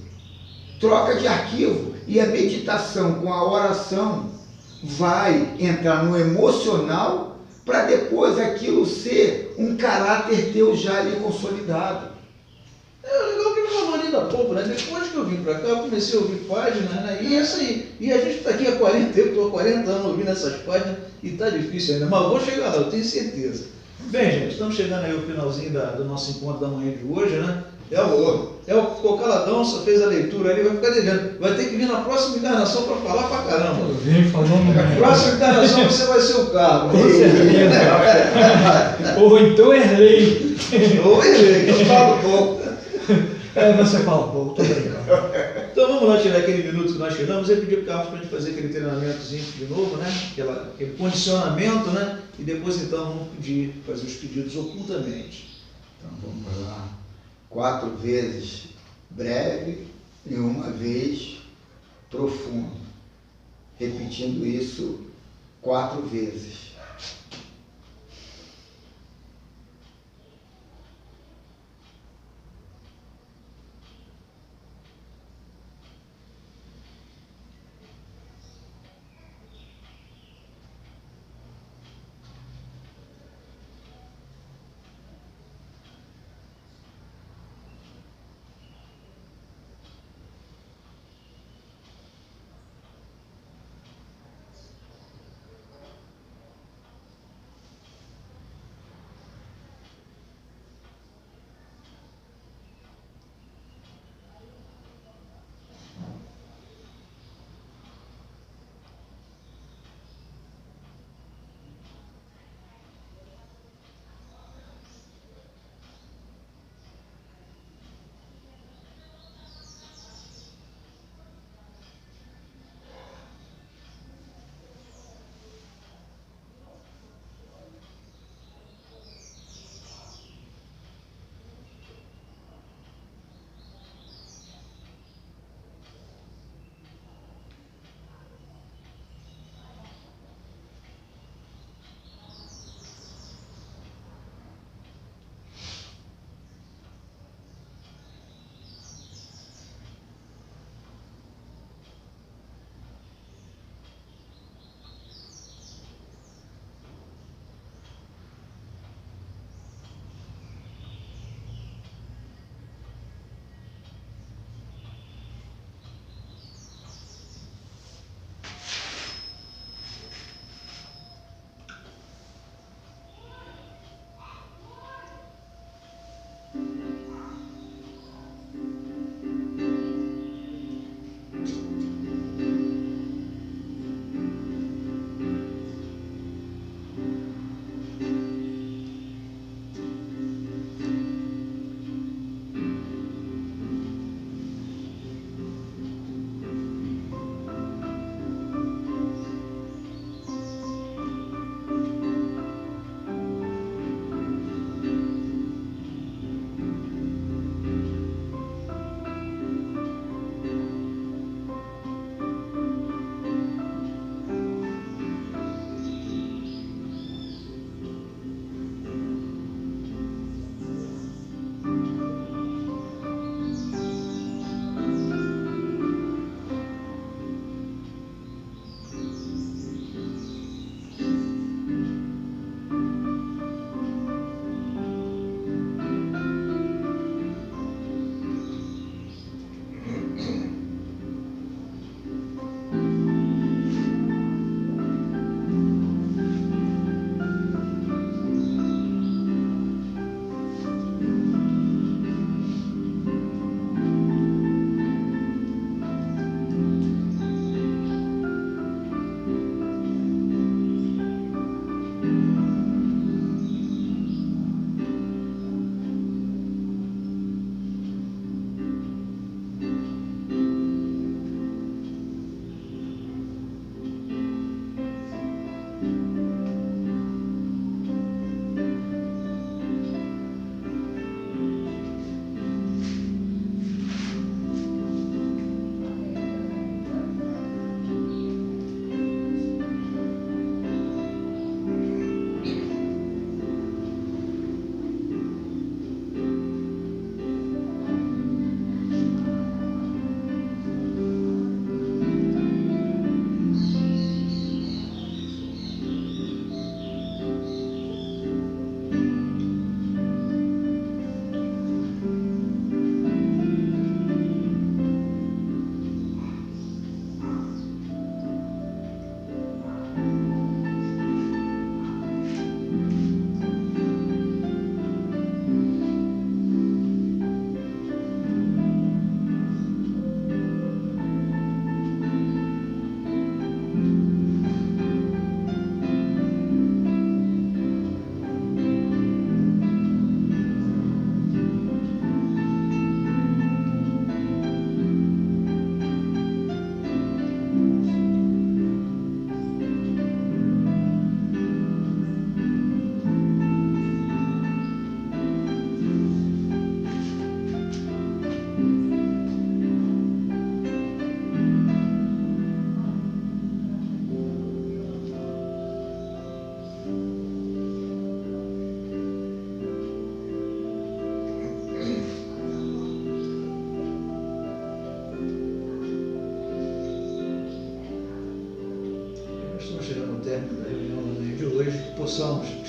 Troca de arquivo. E a meditação com a oração vai entrar no emocional para depois aquilo ser um caráter teu já ali consolidado. É legal que ele falou ali da pouco, né? Depois que eu vim para cá, eu comecei a ouvir páginas, né? E essa aí. E a gente está aqui há 40 anos, estou há 40 anos ouvindo essas páginas e está difícil ainda. Mas eu vou chegar lá, eu tenho certeza. Bem, gente, estamos chegando aí ao finalzinho do nosso encontro da manhã de hoje, né? Ficou caladão, só fez a leitura ali, vai ficar devendo. Vai ter que vir na próxima encarnação para falar pra caramba. Na próxima encarnação você vai ser o carro. Com certeza. Ou então errei. Eu falo pouco. Você fala pouco, tô brincando. Então vamos lá tirar aquele minuto que nós tiramos e pedir para o Carlos para a gente fazer aquele treinamentozinho de novo, né? Aquele condicionamento, né? E depois então vamos fazer os pedidos ocultamente. Então vamos lá. 4 vezes breve e uma vez profundo. Repetindo isso 4 vezes.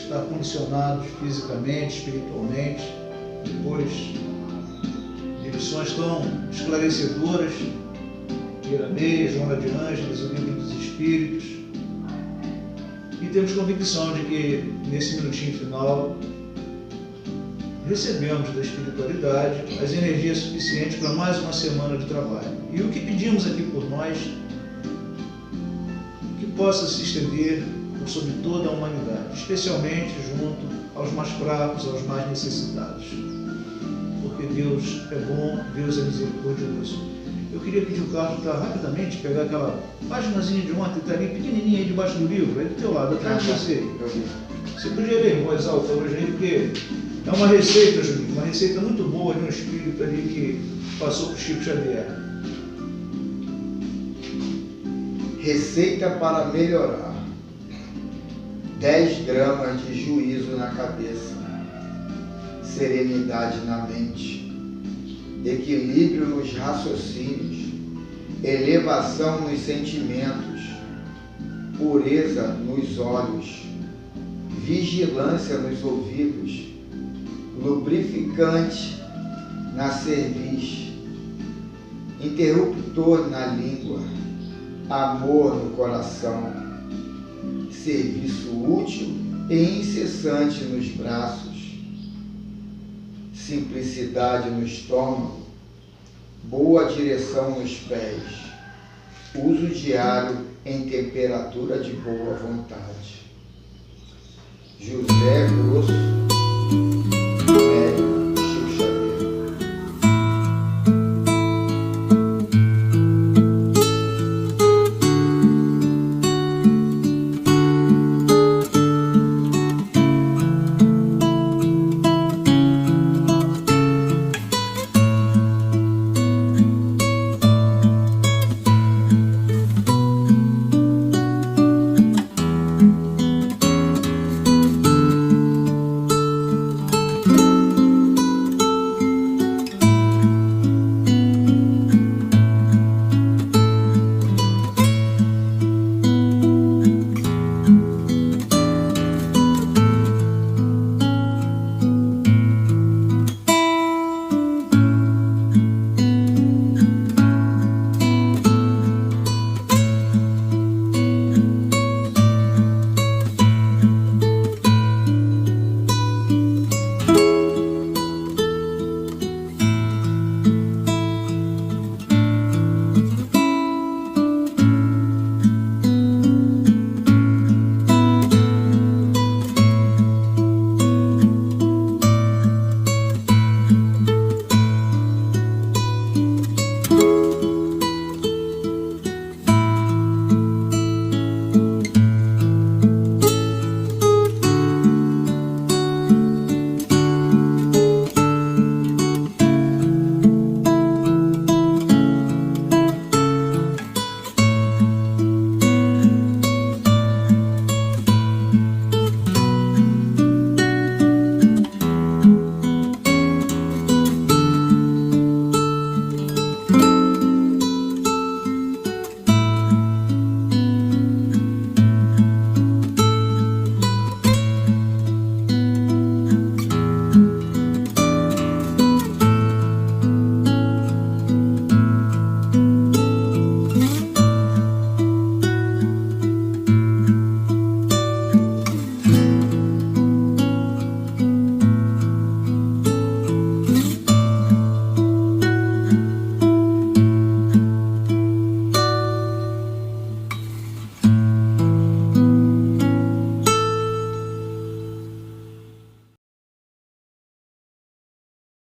estar condicionados fisicamente, espiritualmente, depois de lições tão esclarecedoras, Iranês, Joana de Ângeles, o Livro dos Espíritos. E temos convicção de que, nesse minutinho final, recebemos da espiritualidade as energias suficientes para mais uma semana de trabalho. E o que pedimos aqui por nós, que possa se estender sobre toda a humanidade, especialmente junto aos mais fracos, aos mais necessitados. Porque Deus é bom, Deus é misericordioso. Eu queria pedir o Carlos para rapidamente pegar aquela paginazinha de ontem, que está ali pequenininha aí debaixo do livro, aí do teu lado, atrás de você. Você podia ler em voz alta hoje aí, porque é uma receita, Juninho, uma receita muito boa de um espírito ali que passou por Chico Xavier. Receita para melhorar: 10 gramas de juízo na cabeça, serenidade na mente, equilíbrio nos raciocínios, elevação nos sentimentos, pureza nos olhos, vigilância nos ouvidos, lubrificante na cerviz, interruptor na língua, amor no coração, serviço útil e incessante nos braços, simplicidade no estômago, boa direção nos pés, uso diário em temperatura de boa vontade. José Grosso